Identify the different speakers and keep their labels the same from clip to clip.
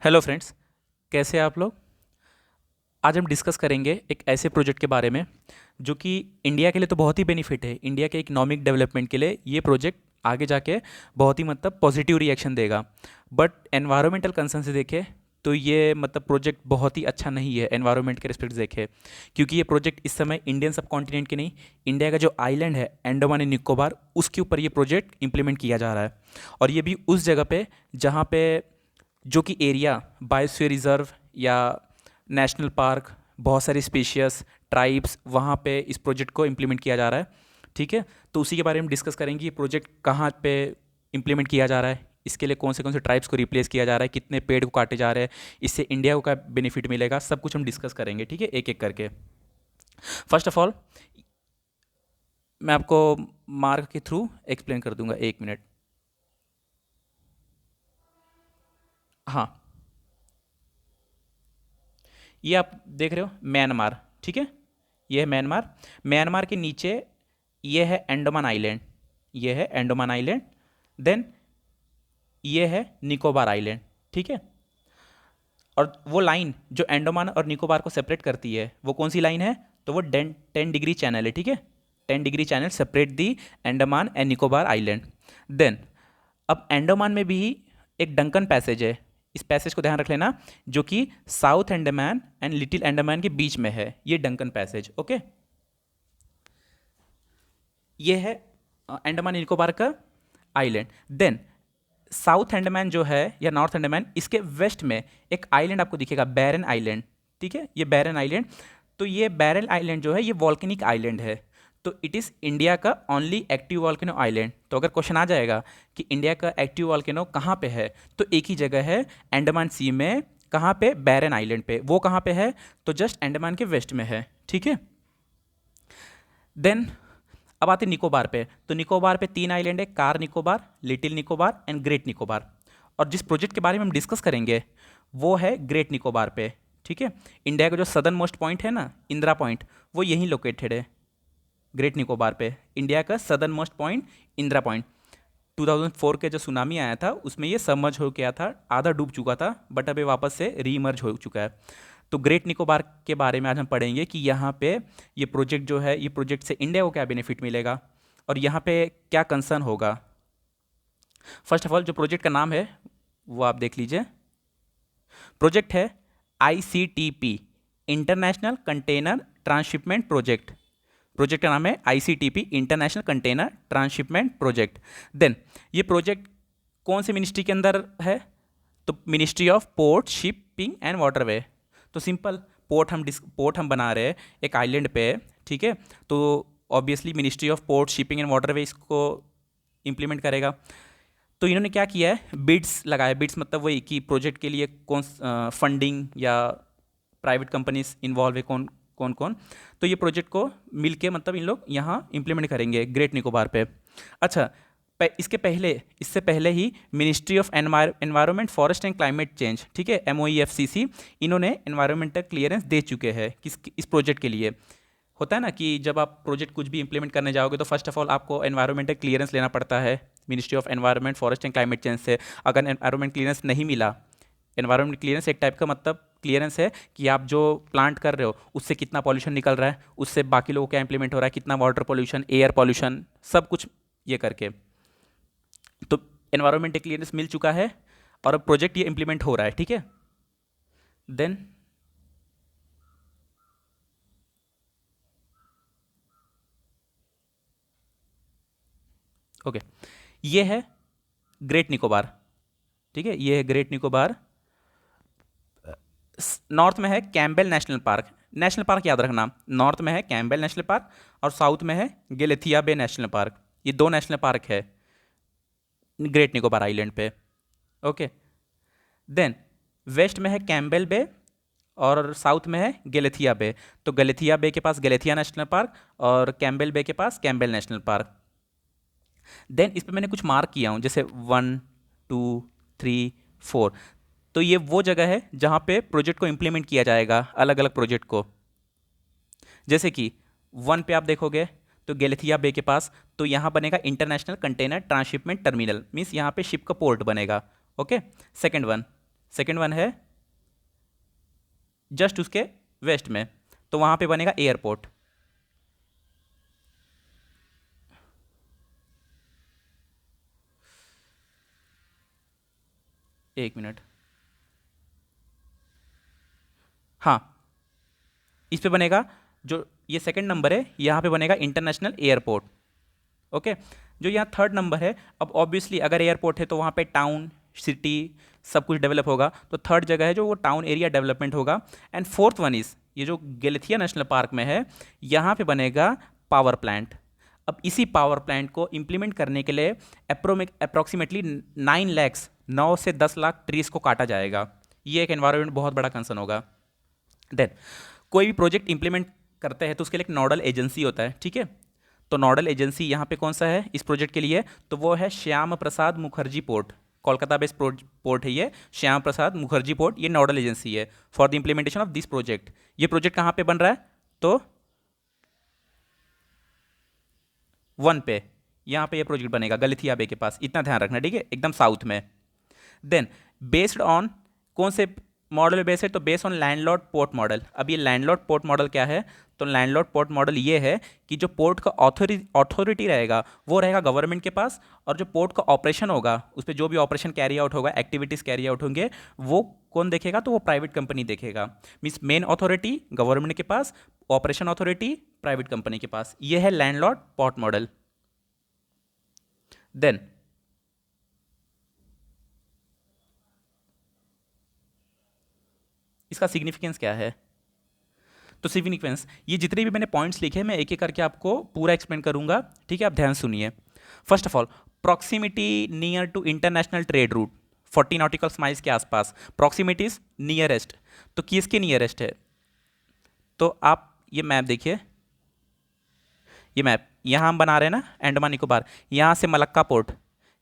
Speaker 1: Hello friends, कैसे हैं आप लोग। आज हम डिस्कस करेंगे एक ऐसे प्रोजेक्ट के बारे में जो कि इंडिया के लिए तो बहुत ही बेनिफिट है। इंडिया के इकोनॉमिक डेवलपमेंट के लिए ये प्रोजेक्ट आगे जाके बहुत ही पॉजिटिव रिएक्शन देगा। बट एनवायरमेंटल कंसर्न से देखें तो ये प्रोजेक्ट बहुत ही अच्छा नहीं है एनवायरनमेंट के रिस्पेक्ट से देखें, क्योंकि ये प्रोजेक्ट इस समय इंडियन सब कॉन्टिनेंट के नहीं, इंडिया का जो आइलैंड है अंडमान एंड निकोबार, उसके ऊपर ये प्रोजेक्ट इंप्लीमेंट किया जा रहा है। और ये भी उस जगह पे जहाँ पे जो कि एरिया बायोस्फीयर रिजर्व या नेशनल पार्क, बहुत सारी स्पीशीज़, ट्राइब्स, वहाँ पे इस प्रोजेक्ट को इम्प्लीमेंट किया जा रहा है। ठीक है, तो उसी के बारे में डिस्कस करेंगे। ये प्रोजेक्ट कहाँ पे इम्प्लीमेंट किया जा रहा है, इसके लिए कौन से ट्राइब्स को रिप्लेस किया जा रहा है, कितने पेड़ को काटे जा रहे हैं, इससे इंडिया को क्या बेनिफिट मिलेगा, सब कुछ हम डिस्कस करेंगे। ठीक है, एक एक करके। फर्स्ट ऑफ ऑल मैं आपको मार्क के थ्रू एक्सप्लेन कर दूंगा, 1 मिनट। हाँ, ये आप देख रहे हो म्यांमार। ठीक है, ये है म्यांमार। म्यांमार के नीचे ये है अंडमान आइलैंड, ये है अंडमान आइलैंड। देन ये है निकोबार आइलैंड। ठीक है, और वो लाइन जो अंडमान और निकोबार को सेपरेट करती है वो कौन सी लाइन है, तो वो 10 डिग्री चैनल है। ठीक है, 10 degree channel separate the Andaman and Nicobar island. Then अब अंडमान में भी एक डंकन पैसेज है, इस पैसेज को ध्यान रख लेना, जो कि south Andaman and little Andaman के बीच में है, ये डंकन पैसेज। ओके, ये है अंडमान निकोबार का आइलैंड। देन साउथ अंडमान जो है या नॉर्थ अंडमान, इसके वेस्ट में एक आइलैंड आपको दिखेगा, बैरन आइलैंड। ठीक है, ये बैरन आइलैंड, तो ये बैरन आइलैंड जो है ये वॉल्केनिक आइलैंड है। तो इट इज़ इंडिया का ओनली एक्टिव वॉल्केनो आइलैंड। तो अगर क्वेश्चन आ जाएगा कि इंडिया का एक्टिव वॉल्केनो कहाँ पे है, तो एक ही जगह है अंडमान सी में। कहाँ पे, बैरन आइलैंड पे। वो कहाँ पे है, तो जस्ट अंडमान के वेस्ट में है। ठीक है, देन अब आते निकोबार पे। तो निकोबार पे 3 आइलैंड है, car Nicobar, little Nicobar and great Nicobar. और जिस प्रोजेक्ट के बारे में हम डिस्कस करेंगे वो है ग्रेट निकोबार पे। ठीक है, इंडिया का जो सदर्न मोस्ट पॉइंट है ना, इंदिरा पॉइंट, वो यहीं लोकेटेड है ग्रेट निकोबार पे। इंडिया का southern most point Indira point. 2004 के जो सुनामी आया था उसमें ये सबमर्ज हो गया था, आधा डूब चुका था, बट अभी वापस से रीइमर्ज हो चुका है। तो ग्रेट निकोबार के बारे में आज हम पढ़ेंगे कि यहाँ पे ये प्रोजेक्ट जो है, ये प्रोजेक्ट से इंडिया को क्या बेनिफिट मिलेगा और यहाँ पे क्या कंसर्न होगा। फर्स्ट ऑफ ऑल जो प्रोजेक्ट का नाम है वो आप देख लीजिए। प्रोजेक्ट है ICTP, international container transshipment project. Project का नाम है ICTP, international container transshipment project. Then ये प्रोजेक्ट कौन से मिनिस्ट्री के अंदर है, तो ministry of port, shipping and waterway. तो सिंपल, पोर्ट हम बना रहे हैं एक आइलैंड पे। ठीक है, तो obviously ministry of port, shipping and waterway इसको इम्प्लीमेंट करेगा। तो इन्होंने क्या किया है, बिड्स लगाए। बिड्स मतलब वही कि प्रोजेक्ट के लिए कौन फंडिंग या प्राइवेट कंपनीज इन्वॉल्व है, कौन कौन कौन। तो ये प्रोजेक्ट को मिलके इन लोग यहाँ इम्प्लीमेंट करेंगे ग्रेट निकोबार पे। अच्छा, इससे पहले ही ministry of environment, forest and climate change, ठीक है, MOEFCC, इन्होंने एनवायरमेंटल क्लियरेंस दे चुके हैं इस प्रोजेक्ट के लिए। होता है ना कि जब आप प्रोजेक्ट कुछ भी इंप्लीमेंट करने जाओगे तो फर्स्ट ऑफ ऑल आपको एनवायरमेंटल क्लियरेंस लेना पड़ता है ministry of environment, forest and climate change से। अगर एनवायरमेंट क्लियरेंस नहीं मिला, एनवायरमेंट क्लियरेंस एक टाइप का क्लियरेंस है कि आप जो प्लांट कर रहे हो उससे कितना पॉल्यूशन निकल रहा है, उससे बाकी लोगों को क्या इंप्लीमेंट हो रहा है, कितना वाटर पॉल्यूशन, एयर पॉल्यूशन, सब कुछ ये करके। तो एनवायरमेंटल क्लियरेंस मिल चुका है और अब प्रोजेक्ट ये इंप्लीमेंट हो रहा है। ठीक है, देन ओके, ये है ग्रेट निकोबार। ठीक है, ये है ग्रेट निकोबार। नॉर्थ में है Campbell national park. National park याद रखना, नॉर्थ में है कैम्बेल नेशनल पार्क और साउथ में है गेलेथिया बे नेशनल पार्क। ये 2 नेशनल पार्क है ग्रेट निकोबार आइलैंड पे। ओके, देन वेस्ट में है कैम्बेल बे और साउथ में है गेलेथिया बे। तो गलेथिया बे के पास गलेथिया नेशनल पार्क और कैम्बेल बे के पास कैम्बेल नेशनल पार्क। देन इस पर मैंने कुछ मार्क किया हूँ, जैसे 1 2 3 4। तो ये वो जगह है जहाँ पे प्रोजेक्ट को इम्प्लीमेंट किया जाएगा, अलग अलग प्रोजेक्ट को। जैसे कि 1 पे आप देखोगे तो गैलेथिया बे के पास, तो यहाँ बनेगा international container transshipment terminal, means यहाँ पे शिप का पोर्ट बनेगा। Okay, second one second one है जस्ट उसके वेस्ट में, तो वहाँ पे बनेगा एयरपोर्ट। एक मिनट, हाँ, इस पे बनेगा जो ये सेकंड नंबर है, यहाँ पे बनेगा इंटरनेशनल एयरपोर्ट। ओके, जो यहाँ थर्ड नंबर है, अब ऑब्वियसली अगर एयरपोर्ट है तो वहाँ पे टाउन, सिटी सब कुछ डेवलप होगा, तो थर्ड जगह है जो वो टाउन एरिया डेवलपमेंट होगा। एंड फोर्थ वन इज ये जो गैलेथिया नेशनल पार्क में है, यहाँ पे बनेगा पावर प्लांट। अब इसी पावर प्लांट को इम्प्लीमेंट करने के लिए अप्रोक्सीमेटली 9 लाख 9 से 10 लाख ट्रीज को काटा जाएगा। ये एक एनवायरमेंट बहुत बड़ा कंसर्न होगा। देन कोई भी प्रोजेक्ट इंप्लीमेंट करते हैं तो उसके लिए एक नोडल एजेंसी होता है, ठीक है। तो नोडल एजेंसी यहाँ पे कौन सा है इस प्रोजेक्ट के लिए, तो वो है Shyam Prasad Mukherjee port, Kolkata based port है ये, श्याम प्रसाद मुखर्जी पोर्ट, ये नोडल एजेंसी है for the implementation of this project. ये प्रोजेक्ट कहाँ पे बन रहा है, तो 1 पे, यहाँ पे ये प्रोजेक्ट बनेगा गलथिया बे के पास, इतना ध्यान रखना, ठीक है, एकदम साउथ में। देन बेस्ड ऑन कौन से मॉडल बेस्ड है, तो based on landlord port model. अब ये लैंडलॉर्ड पोर्ट मॉडल क्या है, तो लैंडलॉर्ड पोर्ट मॉडल ये है कि जो पोर्ट का अथॉरिटी रहेगा वो रहेगा गवर्नमेंट के पास, और जो पोर्ट का ऑपरेशन होगा उस पर जो भी ऑपरेशन कैरी आउट होगा, एक्टिविटीज़ कैरी आउट होंगे, वो कौन देखेगा, तो वो प्राइवेट कंपनी देखेगा। मीन्स मेन अथॉरिटी गवर्नमेंट के पास, ऑपरेशन अथॉरिटी प्राइवेट कंपनी के पास। ये है लैंडलॉर्ड पोर्ट मॉडल। देन इसका सिग्निफिकेंस क्या है, तो सिग्निफिकेंस ये जितने भी मैंने पॉइंट्स लिखे मैं एक एक करके आपको पूरा एक्सप्लेन करूंगा, ठीक है, आप ध्यान सुनिए। First of all, proximity near to international trade route 40 nautical miles के आसपास, प्रॉक्सिमिटी इज नियरेस्ट, तो किसके नियरेस्ट है, तो आप ये मैप देखिए, ये मैप यहाँ हम बना रहे हैं ना अंडमान निकोबार, यहाँ से मलक्का पोर्ट,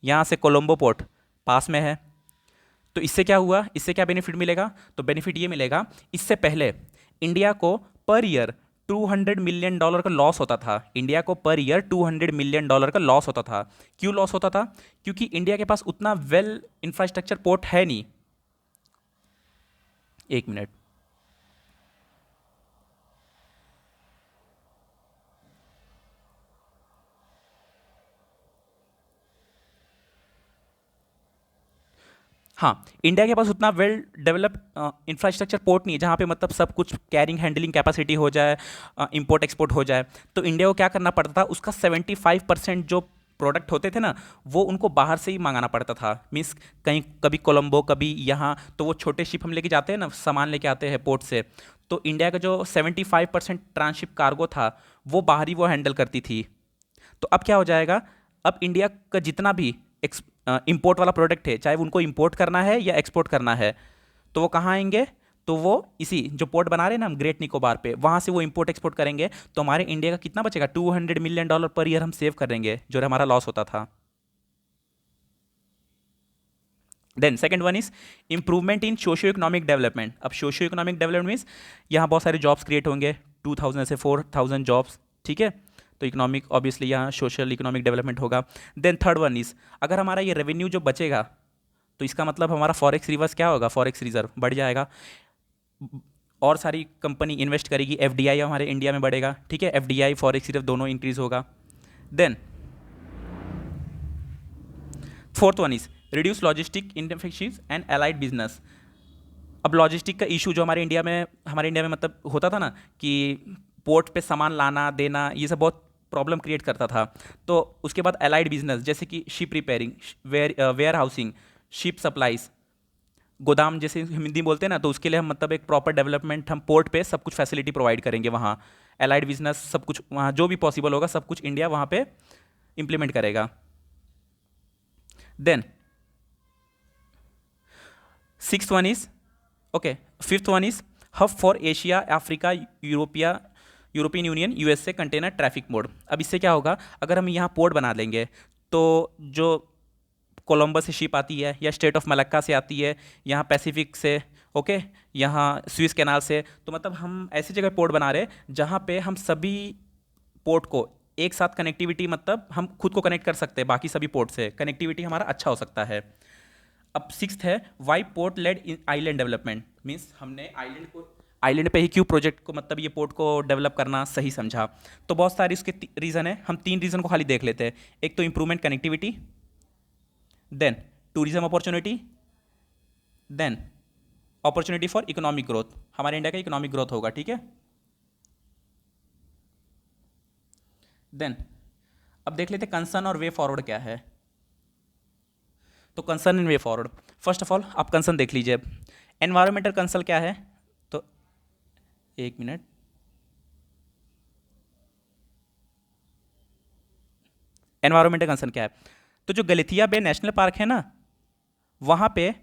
Speaker 1: यहाँ से कोलंबो पोर्ट पास में है। तो इससे क्या हुआ, इससे क्या बेनिफिट मिलेगा, तो बेनिफिट ये मिलेगा, इससे पहले इंडिया को पर ईयर $200 मिलियन का लॉस होता था, इंडिया को पर ईयर $200 मिलियन का लॉस होता था। क्यों लॉस होता था, क्योंकि इंडिया के पास उतना वेल इंफ्रास्ट्रक्चर पोर्ट है नहीं। एक मिनट, हाँ, इंडिया के पास उतना वेल डेवलप इंफ्रास्ट्रक्चर पोर्ट नहीं है जहाँ पे मतलब सब कुछ कैरिंग हैंडलिंग कैपेसिटी हो जाए, इंपोर्ट एक्सपोर्ट हो जाए। तो इंडिया को क्या करना पड़ता था, उसका 75% जो प्रोडक्ट होते थे ना, वो उनको बाहर से ही मंगाना पड़ता था। मीन्स कहीं कभी कोलंबो कभी यहाँ, तो वो छोटे शिप हम लेके जाते हैं ना, सामान लेके आते हैं पोर्ट से, तो इंडिया का जो 75% ट्रांसशिप कार्गो था वो बाहर ही वो हैंडल करती थी। तो अब क्या हो जाएगा, अब इंडिया का जितना भी इंपोर्ट वाला प्रोडक्ट है, चाहे उनको इंपोर्ट करना है या एक्सपोर्ट करना है, तो वो कहाँ आएंगे, तो वो इसी जो पोर्ट बना रहे हैं ना हम ग्रेट निकोबार पे, वहाँ से वो इंपोर्ट एक्सपोर्ट करेंगे। तो हमारे इंडिया का कितना बचेगा, $200 मिलियन पर ईयर हम सेव करेंगे जो हमारा लॉस होता था। Then second one is improvement in socio economic development. अब सोशियो इकोनॉमिक डेवलपमेंट मीन्स यहाँ बहुत सारे जॉब्स क्रिएट होंगे, 2000 से 4000 जॉब्स, ठीक है। तो इकोनॉमिक ऑब्वियसली यहाँ सोशल इकोनॉमिक डेवलपमेंट होगा। देन थर्ड वन इज अगर हमारा ये रेवेन्यू जो बचेगा तो इसका मतलब हमारा फॉरेक्स रिवर्स क्या होगा, फॉरेक्स रिजर्व बढ़ जाएगा, और सारी कंपनी इन्वेस्ट करेगी, एफडीआई हमारे इंडिया में बढ़ेगा, ठीक है, एफडीआई फॉरेक्स रिजर्व दोनों इंक्रीज होगा। Then fourth one is reduce logistic inefficiency and allied business. अब लॉजिस्टिक का इशू जो हमारे इंडिया में मतलब होता था ना कि पोर्ट पे सामान लाना देना, ये सब बहुत प्रॉब्लम क्रिएट करता था। तो उसके बाद एलाइड बिजनेस जैसे कि ship repairing, warehousing, ship supplies, गोदाम जैसे हिंदी बोलते हैं ना, तो उसके लिए हम मतलब एक प्रॉपर डेवलपमेंट हम पोर्ट पे सब कुछ फैसिलिटी प्रोवाइड करेंगे वहाँ। एलाइड बिजनेस सब कुछ वहाँ जो भी पॉसिबल होगा सब कुछ इंडिया वहाँ पे इम्प्लीमेंट करेगा। Then sixth one is okay, fifth one is hub for Asia Africa European Union USA container traffic mode. अब इससे क्या होगा, अगर हम यहाँ पोर्ट बना देंगे तो जो कोलंबस से शिप आती है या स्टेट ऑफ मलक्का से आती है, यहाँ पैसिफिक से, ओके, यहाँ स्विस कैनाल से, तो मतलब हम ऐसी जगह पोर्ट बना रहे हैं जहाँ पे हम सभी पोर्ट को एक साथ कनेक्टिविटी, मतलब हम खुद को कनेक्ट कर सकते हैं बाकी सभी पोर्ट से, कनेक्टिविटी हमारा अच्छा हो सकता है। अब सिक्स्थ है वाई पोर्ट लेड इन आइलैंड डेवलपमेंट, मीन्स हमने आइलैंड पे ही क्यों प्रोजेक्ट को, मतलब ये पोर्ट को डेवलप करना सही समझा। तो बहुत सारे उसके रीज़न है, हम 3 रीज़न को खाली देख लेते हैं। एक तो improvement connectivity, then tourism opportunity, then opportunity for economic growth, हमारे इंडिया का इकोनॉमिक ग्रोथ होगा, ठीक है। देन अब देख लेते कंसर्न और वे फॉरवर्ड क्या है। तो concern and way forward, first of all आप कंसर्न देख लीजिए। एनवायरमेंटल कंसर्न क्या है, तो एक मिनट, एनवायरमेंटल कंसर्न क्या है, तो जो गलेथिया बे नेशनल पार्क है ना, वहाँ पे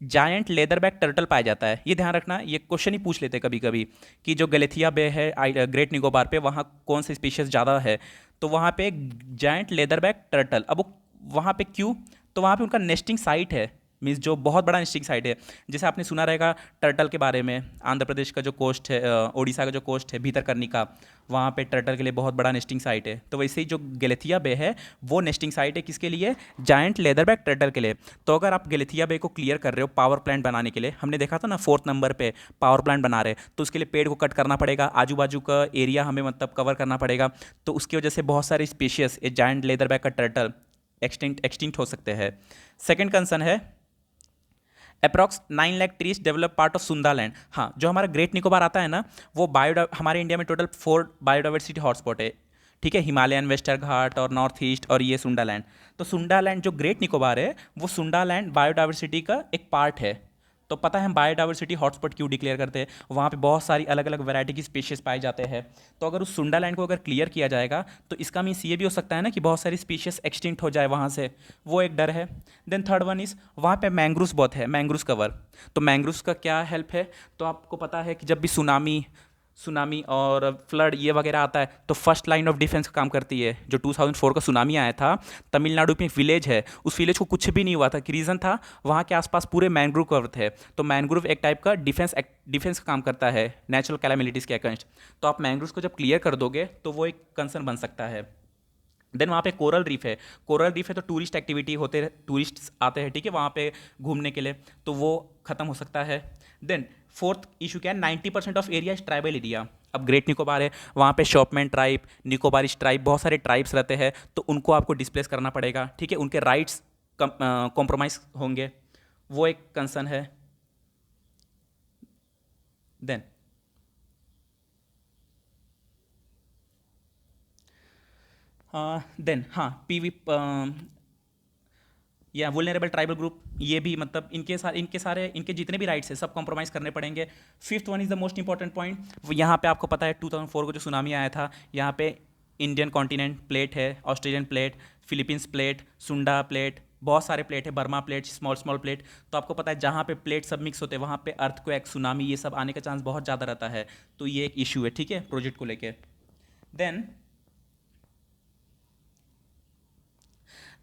Speaker 1: जायंट लेदरबैक टर्टल पाया जाता है। ये ध्यान रखना, ये क्वेश्चन ही पूछ लेते हैं कभी कभी कि जो गलेथिया बे है ग्रेट निकोबार पे, वहाँ कौन सी स्पीशीज ज़्यादा है। तो वहाँ पे जायंट लेदरबैक टर्टल, अब वो वहाँ पे क्यों, तो वहाँ पे उनका नेस्टिंग साइट है, मीन्स जो बहुत बड़ा नेस्टिंग साइट है। जैसे आपने सुना रहेगा टर्टल के बारे में, आंध्र प्रदेश का जो कोस्ट है, उड़ीसा का जो कोस्ट है भितरकनिका, वहाँ पे टर्टल के लिए बहुत बड़ा नेस्टिंग साइट है। तो वैसे ही जो गलेथिया बे है वो नेस्टिंग साइट है किसके लिए, जायंट लेदरबैक टर्टल के लिए। तो अगर आप गलेथिया बे को क्लियर कर रहे हो पावर प्लांट बनाने के लिए, हमने देखा था ना 4th नंबर पे पावर प्लांट बना रहे, तो उसके लिए पेड़ को कट करना पड़ेगा, आजू बाजू का एरिया हमें मतलब कवर करना पड़ेगा। तो उसकी वजह से बहुत सारे स्पीशीज ये जायंट लेदरबैक का टर्टल एक्सटिंक्ट हो सकते हैं। सेकेंड कंसर्न है approx 9 lakh trees develop part of Sundaland. हाँ, जो हमारा ग्रेट निकोबार आता है ना, वो हमारे इंडिया में टोटल 4 बायोडाइवर्सिटी हॉटस्पॉट है, ठीक है, हिमालयन, वेस्टर्न घाट और नॉर्थ ईस्ट और ये सुंडालैंड। तो सुंडालैंड जो ग्रेट निकोबार है वो सुंडालैंड बायोडाइवर्सिटी का एक पार्ट है। तो पता है हम बायोडाइवर्सिटी हॉटस्पॉट क्यों डिक्लेयर करते हैं, वहाँ पे बहुत सारी अलग अलग वैरायटी की स्पीशीज पाए जाते हैं। तो अगर उस सुंडालैंड को अगर क्लियर किया जाएगा तो इसका मीन्स ये भी हो सकता है ना कि बहुत सारी स्पीशीज एक्सटिंक्ट हो जाए वहाँ से, वो एक डर है। देन थर्ड वन इज वहाँ पे मैंग्रूव्स बहुत है, मैंग्रूव्स कवर। तो मैंग्रूव्स का क्या हेल्प है, तो आपको पता है कि जब भी सुनामी और फ्लड ये वगैरह आता है तो फर्स्ट लाइन ऑफ डिफेंस का काम करती है। जो 2004 का सुनामी आया था, तमिलनाडु में एक विलेज है, उस विलेज को कुछ भी नहीं हुआ था, कि रीज़न था वहाँ के आसपास पूरे मैंग्रोव कवर थे। तो मैंग्रोव एक टाइप का डिफेंस का काम करता है नेचुरल कैलामिटीज़ के अगेंस्ट। तो आप मैंग्रोव को जब क्लियर कर दोगे तो वो एक कंसर्न बन सकता है। देन वहाँ पे कोरल रीफ है, कोरल रीफ है तो टूरिस्ट एक्टिविटी होते, टूरिस्ट आते हैं, ठीक है, वहाँ पे घूमने के लिए, तो वो ख़त्म हो सकता है। देन फोर्थ इशू क्या है, 90% of area is tribal area. अब ग्रेट निकोबार है, वहाँ पे शॉपमैन ट्राइब, निकोबारिश ट्राइब, बहुत सारे ट्राइब्स रहते हैं, तो उनको आपको डिस्प्लेस करना पड़ेगा, ठीक है, उनके राइट्स कॉम्प्रोमाइज़ होंगे, वो एक कंसर्न है। देन हाँ, पीवी या वुलनरेबल ट्राइबल ग्रुप, ये भी मतलब इनके जितने भी राइट्स हैं सब कॉम्प्रोमाइज़ करने पड़ेंगे। Fifth one is the most important point, यहाँ पे आपको पता है 2004 को जो सुनामी आया था, यहाँ पे इंडियन कॉन्टिनेंट प्लेट है, ऑस्ट्रेलियन प्लेट, फिलीपींस प्लेट, सुंडा प्लेट, बहुत सारे प्लेट है, Burma plate, small small plate. तो आपको पता है जहाँ पे प्लेट सब मिक्स होते हैं वहाँ पे अर्थक्वेक, सुनामी, ये सब आने का चांस बहुत ज़्यादा रहता है। तो ये एक इशू है, ठीक है, प्रोजेक्ट को लेके।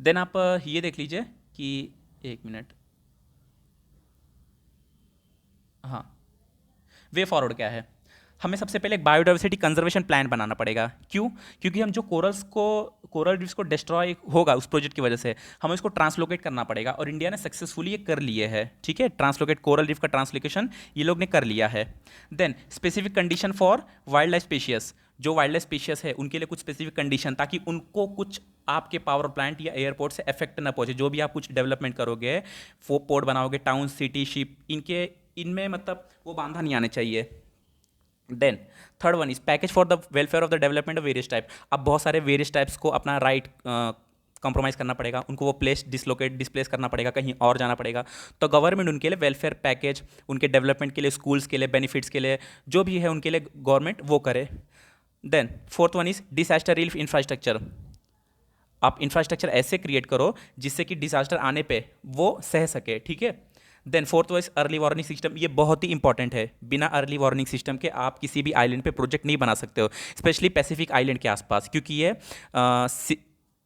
Speaker 1: देन आप ये देख लीजिए कि एक मिनट, हाँ, वे फॉरवर्ड क्या है, हमें सबसे पहले एक बायोडाइवर्सिटी कंजर्वेशन प्लान बनाना पड़ेगा। क्यों, क्योंकि हम जो कोरल रीफ्स को डिस्ट्रॉय होगा उस प्रोजेक्ट की वजह से, हमें इसको ट्रांसलोकेट करना पड़ेगा, और इंडिया ने सक्सेसफुली ये कर लिए है, ठीक है, ट्रांसलोकेट कोरल रीफ का ट्रांसलोकेशन ये लोग ने कर लिया है। Then specific condition for wildlife species, जो वाइल्ड लाइफ स्पीशीज है उनके लिए कुछ स्पेसिफिक कंडीशन, ताकि उनको कुछ आपके पावर प्लांट या एयरपोर्ट से इफेक्ट ना पहुंचे। जो भी आप कुछ डेवलपमेंट करोगे, पोर्ट बनाओगे, टाउन, सिटी, शिप, इनमें मतलब वो बांधा नहीं आने चाहिए। Then third one is package for the welfare of the development of various type. अब बहुत सारे वेरियस टाइप्स को अपना राइट कॉम्प्रोमाइज़ करना पड़ेगा, उनको वो डिस्प्लेस करना पड़ेगा, कहीं और जाना पड़ेगा। तो गवर्नमेंट उनके लिए वेलफेयर पैकेज, उनके डेवलपमेंट के लिए, स्कूल्स के लिए, बेनिफिट्स के लिए, जो भी है उनके लिए गवर्नमेंट वो करे। Then fourth one is disaster relief infrastructure. आप इंफ्रास्ट्रक्चर ऐसे क्रिएट करो जिससे कि डिजास्टर आने पे वो सह सके, ठीक है। Then fourth wise early warning system, ये बहुत ही इंपॉर्टेंट है। बिना अर्ली वार्निंग सिस्टम के आप किसी भी आइलैंड पे प्रोजेक्ट नहीं बना सकते हो, स्पेशली पैसिफिक आइलैंड के आसपास, क्योंकि ये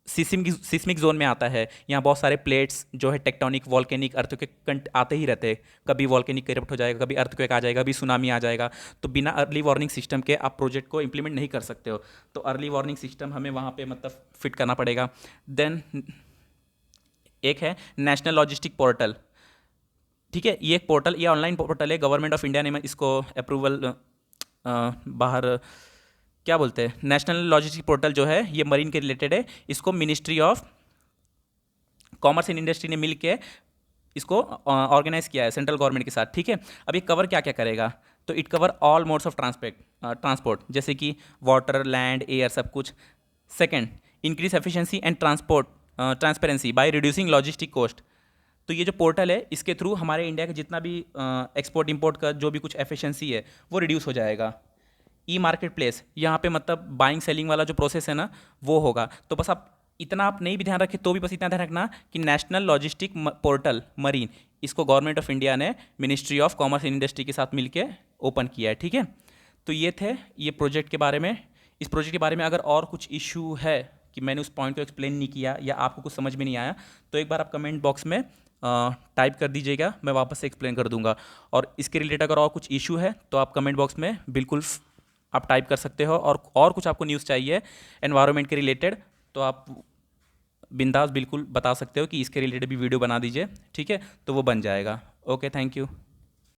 Speaker 1: सिस्मिक जोन में आता है। यहाँ बहुत सारे प्लेट्स जो है टेक्टोनिक, वॉल्केनिक, अर्थक्वेक आते ही रहते हैं, कभी वॉल्केनिक करप्ट हो जाएगा, कभी अर्थक्वेक आ जाएगा, कभी सुनामी आ जाएगा। तो बिना अर्ली वार्निंग सिस्टम के आप प्रोजेक्ट को इंप्लीमेंट नहीं कर सकते हो। तो अर्ली वार्निंग सिस्टम हमें वहाँ पे मतलब फिट करना पड़ेगा। देन एक है नेशनल लॉजिस्टिक पोर्टल, ठीक है। ये एक पोर्टल, ये ऑनलाइन पोर्टल है, गवर्नमेंट ऑफ इंडिया ने इसको अप्रूवल बाहर क्या बोलते हैं, नेशनल लॉजिस्टिक पोर्टल जो है ये मरीन के रिलेटेड है। इसको ministry of commerce and industry ने मिल के इसको ऑर्गेनाइज किया है सेंट्रल गवर्नमेंट के साथ, ठीक है। अब ये कवर क्या क्या करेगा, तो it cover all modes of transport, जैसे कि वाटर, लैंड, एयर, सब कुछ। Second, increase efficiency and transparency by reducing logistic cost. तो ये जो पोर्टल है इसके थ्रू हमारे इंडिया का जितना भी एक्सपोर्ट इंपोर्ट का जो भी कुछ एफिशिएंसी है वो रिड्यूस हो जाएगा। ई मार्केट प्लेस, यहाँ पे मतलब बाइंग सेलिंग वाला जो प्रोसेस है ना वो होगा। तो बस आप इतना आप नहीं भी ध्यान रखें तो भी बस इतना ध्यान रखना कि नेशनल लॉजिस्टिक पोर्टल मरीन, इसको गवर्नमेंट ऑफ इंडिया ने ministry of commerce and industry के साथ मिलके ओपन किया है, ठीक है। तो ये थे ये प्रोजेक्ट के बारे में। इस प्रोजेक्ट के बारे में अगर और कुछ इशू है कि मैंने उस पॉइंट को एक्सप्लेन नहीं किया या आपको कुछ समझ में नहीं आया, तो एक बार आप कमेंट बॉक्स में टाइप कर दीजिएगा, मैं वापस से एक्सप्लेन कर दूंगा। और इसके रिलेटेड अगर और कुछ इशू है तो आप कमेंट बॉक्स में बिल्कुल आप टाइप कर सकते हो। और कुछ आपको न्यूज़ चाहिए एनवायरनमेंट के रिलेटेड तो आप बिंदास बिल्कुल बता सकते हो कि इसके रिलेटेड भी वीडियो बना दीजिए, ठीक है, तो वो बन जाएगा। Okay, thank you.